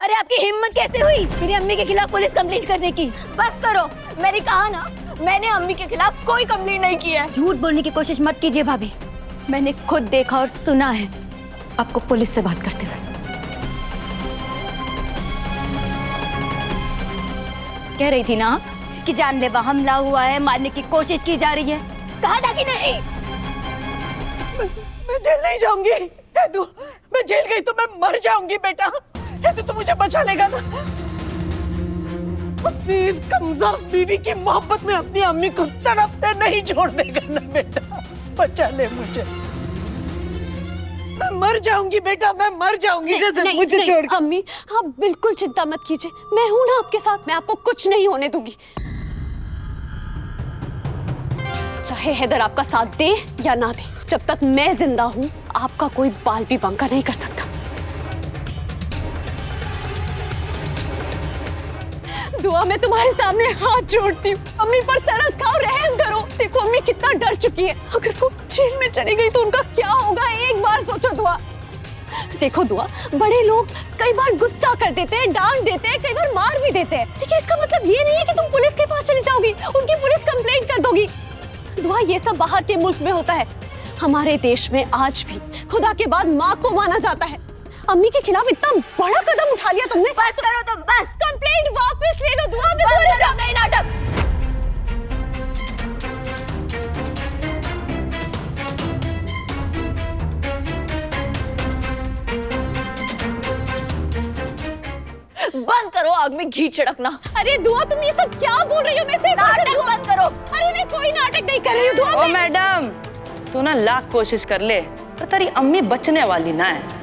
अरे आपकी हिम्मत कैसे हुई मेरी अम्मी के खिलाफ पुलिस कंप्लेंट करने की? बस करो, मैंने कहा ना, मैंने अम्मी के खिलाफ कोई कंप्लेंट नहीं की है। झूठ बोलने की कोशिश मत कीजिए भाभी, मैंने खुद देखा और सुना है आपको पुलिस से बात करते हुए। कह रही थी ना कि जानलेवा हमला हुआ है, मारने की कोशिश की जा रही है, कहा था कि नहीं? मैं जेल नहीं जाऊंगी। मैं जेल गई तो मैं मर जाऊंगी बेटा। तो मुझे बचा लेगा ना? अपनी इस कमजोर बीवी की मोहब्बत में अपनी अम्मी को तड़पते नहीं छोड़ देगा ना बेटा। बचा ले मुझे, मैं मर जाऊंगी बेटा, मैं मर जाऊंगी। मुझे छोड़। अम्मी आप बिल्कुल चिंता मत कीजिए, मैं हूं ना आपके साथ, मैं आपको कुछ नहीं होने दूंगी। चाहे हैदर आपका साथ दे या ना दे, जब तक मैं जिंदा हूं आपका कोई बाल भी बांका नहीं कर सकता। दुआ मैं तुम्हारे सामने हाथ जोड़ती हूँ, अम्मी पर तरस खाओ, रहम करो। देखो अम्मी कितना डर चुकी है, अगर वो जेल में चली गई तो उनका क्या होगा, एक बार सोचो दुआ। देखो दुआ, बड़े लोग कई बार गुस्सा कर देते हैं, डांट देते हैं, कई बार मार भी देते हैं, लेकिन इसका मतलब ये नहीं है कि तुम पुलिस के पास चली जाओगी, उनकी पुलिस कंप्लेंट कर दोगी। दुआ ये सब बाहर के मुल्क में होता है, हमारे देश में आज भी खुदा के बाद माँ को माना जाता है। अम्मी के खिलाफ इतना बड़ा कदम उठा लिया तुमने। बस करो तुम, बस कंप्लेंट वापस ले लो दुआ। में थोड़ी सा नहीं नाटक। बंद करो आग में घी छिड़कना। अरे दुआ तुम ये सब क्या बोल रही हो? मैं सिर्फ नाटक बंद करो। अरे मैं कोई नाटक नहीं कर रही हूँ दुआ। ओ मैडम, तू ना लाख कोशिश कर ले तो तेरी अम्मी बचने वाली ना है।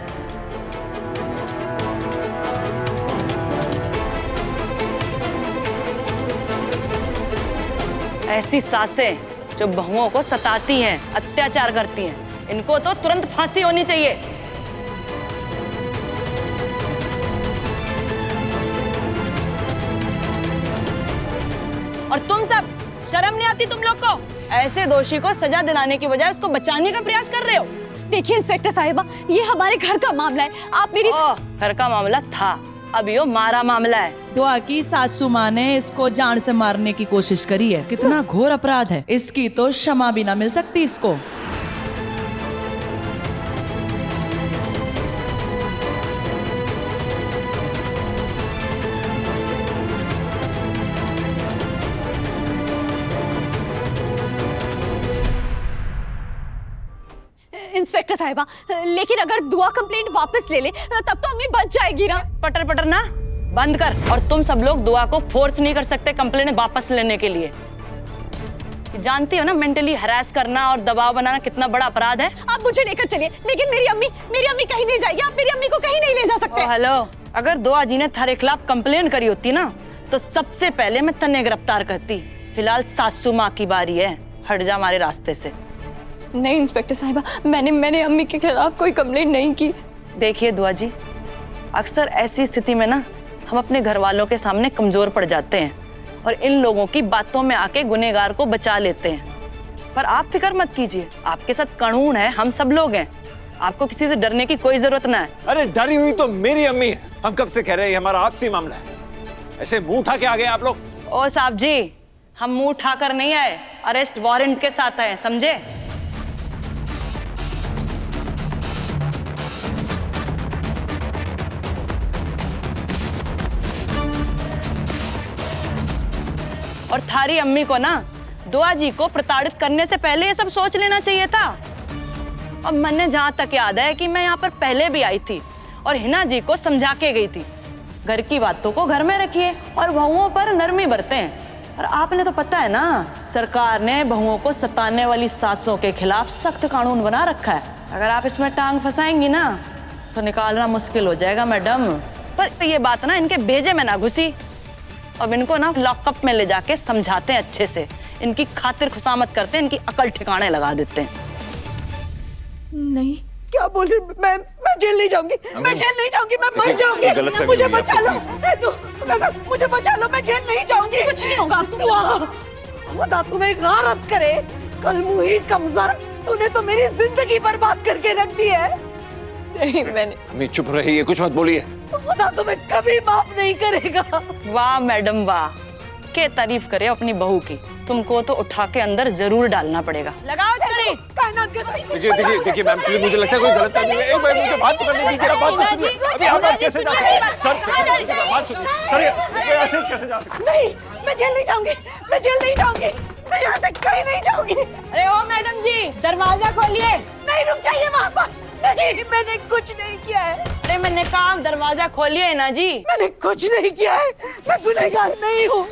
ऐसी सासें जो बहुओं को सताती हैं, अत्याचार करती हैं, इनको तो तुरंत फांसी होनी चाहिए। और तुम सब, शर्म नहीं आती तुम लोग को? ऐसे दोषी को सजा दिलाने की बजाय उसको बचाने का प्रयास कर रहे हो। देखिए इंस्पेक्टर साहिबा, ये हमारे घर का मामला है, आप मेरी। घर का मामला था, अब ये मारा मामला है। दुआ की सासू माँ ने इसको जान से मारने की कोशिश करी है, कितना घोर अपराध है, इसकी तो क्षमा भी ना मिल सकती इसको। इंस्पेक्टर साहिबा, लेकिन अगर दुआ कंप्लेंट वापस ले ले तब तो अम्मी बच जाएगी ना। पटर पटर ना बंद कर। और तुम सब लोग दुआ को फोर्स नहीं कर सकते कंप्लेंट वापस लेने के लिए। जानती हो ना मेंटली हरास करना और दबाव बनाना कितना बड़ा अपराध है। आप मुझे लेकर चलिए, लेकिन मेरी अम्मी कहीं नहीं जाएगी, आप मेरी अम्मी को कहीं नहीं ले जा सकते। हेलो, अगर दुआ जी ने थारे खिलाफ कंप्लेंट करी होती ना तो सबसे पहले मैं तन्ने गिरफ्तार करती। फिलहाल सासू माँ की बारी है, हट जा हमारे रास्ते से। नहीं इंस्पेक्टर साहिबा, मैंने अम्मी के खिलाफ कोई कंप्लेंट नहीं की। देखिए दुआ जी, अक्सर ऐसी स्थिति में ना हम अपने घर वालों के सामने कमजोर पड़ जाते हैं और इन लोगों की बातों में आके गुनहगार को बचा लेते हैं। पर आप फिक्र मत कीजिए, आपके साथ कानून है, हम सब लोग हैं, आपको किसी से डरने की कोई जरूरत ना है। अरे डरी हुई तो मेरी अम्मी है, हम कब से कह रहे हैं हमारा आपसी मामला है, ऐसे मुंह उठा के आ गए आप लोग। ओ साहब जी, हम मुंह उठाकर नहीं आए, अरेस्ट वारंट के साथ आए, समझे? और थारी अम्मी को ना दुआ जी को प्रताड़ित करने से पहले ये सब सोच लेना चाहिए था। और मैंने जहां तक याद है कि मैं यहाँ पर पहले भी आई थी और हिना जी को समझा के गई थी, घर की बातों को घर में रखिए और बहुओं पर नरमी बरतें। और आपने तो पता है ना, सरकार ने बहुओं को सताने वाली सासों के खिलाफ सख्त कानून बना रखा है। अगर आप इसमें टांग फंसाएंगी ना तो निकालना मुश्किल हो जाएगा मैडम। पर ये बात ना इनके भेजे में ना घुसी। अब इनको ना लॉकअप में ले जाके समझाते हैं अच्छे से, इनकी खातिर खुशामत करते हैं, इनकी अकल ठिकाने लगा देते हैं। नहीं, क्या बोल रही? मैं जेल नहीं जाऊंगी, मैं जेल नहीं जाऊंगी, मैं मर जाऊंगी। मुझे बचा लो, मुझे बचा लो, मैं जेल नहीं जाऊंगी। कुछ नहीं होगा आपको। खुदा तुम्हें गारत करे, कल मुही कमजोर, तूने तो मेरी जिंदगी बर्बाद करके रख दी है। नहीं मैंने। अम्मी चुप रहिए, कुछ मत बोलिए। खुदा तुम्हें कभी माफ नहीं करेगा। वाह मैडम वाह, के तारीफ करे अपनी बहू की। तुमको तो उठा के अंदर जरूर डालना पड़ेगा। लगाओ चली। कायनात के देखिए मैम, प्लीज, मुझे लगता है कोई गलत फहमी है। एक बार मुझे बात तो करने दीजिए, बात तो सुनिए। अभी आप कैसे जा सकते हैं सर? बात सुनिए सर, ये ऐसे कैसे जा सकते हैं? नहीं, मैं जेल नहीं जाऊंगी, मैं जेल नहीं जाऊंगी, मैं यहाँ से कहीं नहीं जाऊंगी। अरे ओ मैडम जी, दरवाजा खोलिए। नहीं, रुक जाइए वहाँ पर। नहीं, मैंने कुछ नहीं किया है। अरे मैंने कहा दरवाजा खोलिए ना जी। मैंने कुछ नहीं किया है, मैं गुनहगार नहीं हूँ।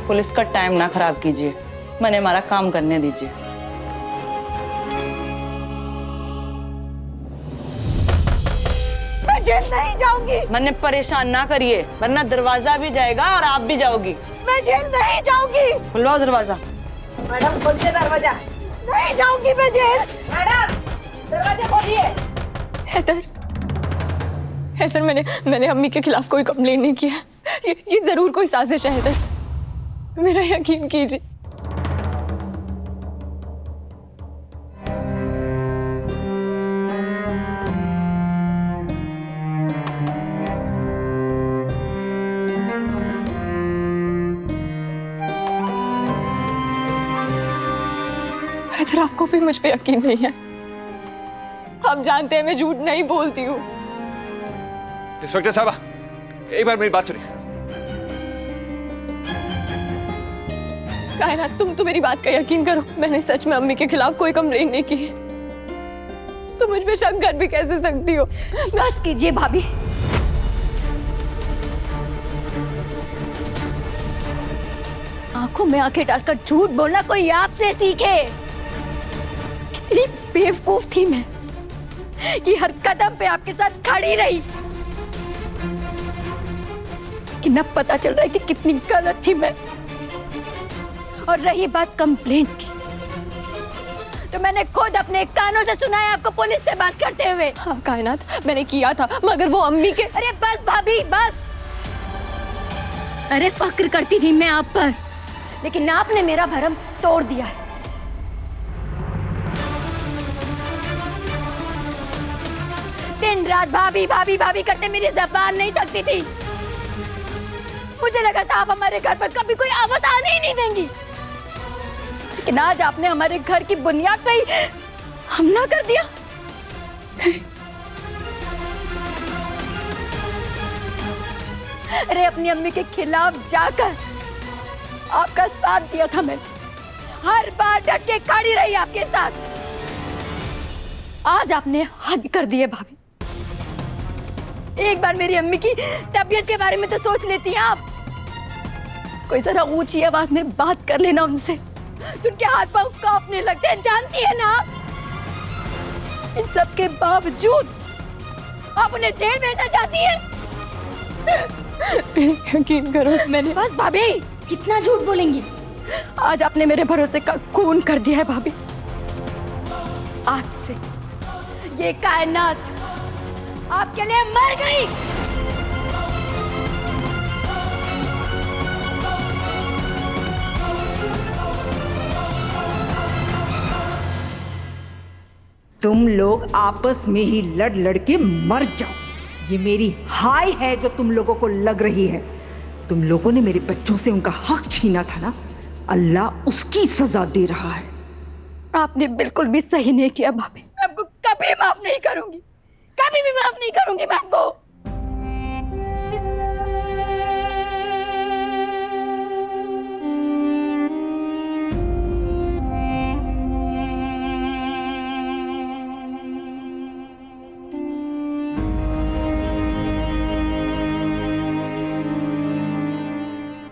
पुलिस का टाइम ना खराब कीजिए, मैंने हमारा काम करने दीजिए। मैं जेल नहीं जाऊंगी, मैंने परेशान ना करिए, वरना दरवाजा भी जाएगा और आप भी जाओगी। मैं जेल नहीं जाऊंगी। खुलवाओ दरवाजा। मैडम खोलिए दरवाजा। नहीं जाऊंगी मैं जेल। मैडम दरवाजा खोलिए। हैदर, हैदर, मैंने अम्मी के खिलाफ कोई कंप्लेंट नहीं किया। ये जरूर कोई साजिश है हैदर, मेरा यकीन कीजिए। हैदर, आपको भी मुझ पे यकीन नहीं है। आप जानते हैं मैं झूठ नहीं बोलती हूँ। इंस्पेक्टर साहब, एक बार मेरी बात सुनिए। कायनात, तुम तो मेरी बात का यकीन करो, मैंने सच में अम्मी के खिलाफ कोई कंप्लेंट नहीं की। तुम मुझ पे शक कर भी कैसे सकती हो? बस कीजिए भाभी। आंखों में आंखें डालकर झूठ बोलना कोई आपसे सीखे। कितनी बेवकूफ थी मैं कि हर कदम पे आपके साथ खड़ी रही। कि न पता चल रहा है कि कितनी गलत थी मैं। और रही बात कंप्लेंट की, तो मैंने खुद अपने कानों से सुना है आपको पुलिस से बात करते हुए। हाँ कायनात, मैंने किया था, मगर वो अम्मी के। अरे बस भाभी बस। अरे फक्र करती थी मैं आप पर, लेकिन आपने मेरा भरम तोड़ दिया है। दिन रात भाभी भाभी भाभी करते मेरी जबान नहीं थकती थी। मुझे लगा था आप हमारे घर पर कभी कोई आफत आने ही नहीं देंगी, लेकिन आज आपने हमारे घर की बुनियाद पे ही हमला कर दिया। अरे अपनी अम्मी के खिलाफ जाकर आपका साथ दिया था मैंने, हर बार डट के खड़ी रही आपके साथ। आज आपने हद कर दी है भाभी। एक बार मेरी अम्मी की तबीयत के बारे में तो सोच लेती हैं आप। कोई जरा ऊंची आवाज में बात कर लेना उनसे तो उनके हाथ पांव कांपने लगते हैं, जानती है ना आप। इन सब के बावजूद आप उन्हें जेल भेजना चाहती हैं। यकीन करो, मैंने बस भाभी कितना झूठ बोलेंगी। आज आपने मेरे भरोसे का खून कर दिया है भाभी। आज से ये कायनात आपके लिए मर गई। तुम लोग आपस में ही लड़ लड़ के मर जाओ। ये मेरी हाय है जो तुम लोगों को लग रही है। तुम लोगों ने मेरे बच्चों से उनका हक छीना था ना, अल्लाह उसकी सजा दे रहा है। आपने बिल्कुल भी सही नहीं किया भाभी। मैं आपको कभी माफ नहीं करूंगी, कभी भी माफ नहीं करूंगी मैं आपको।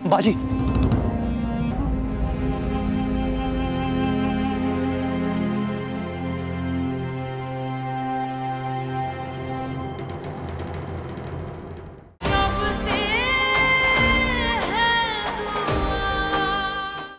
बाजी,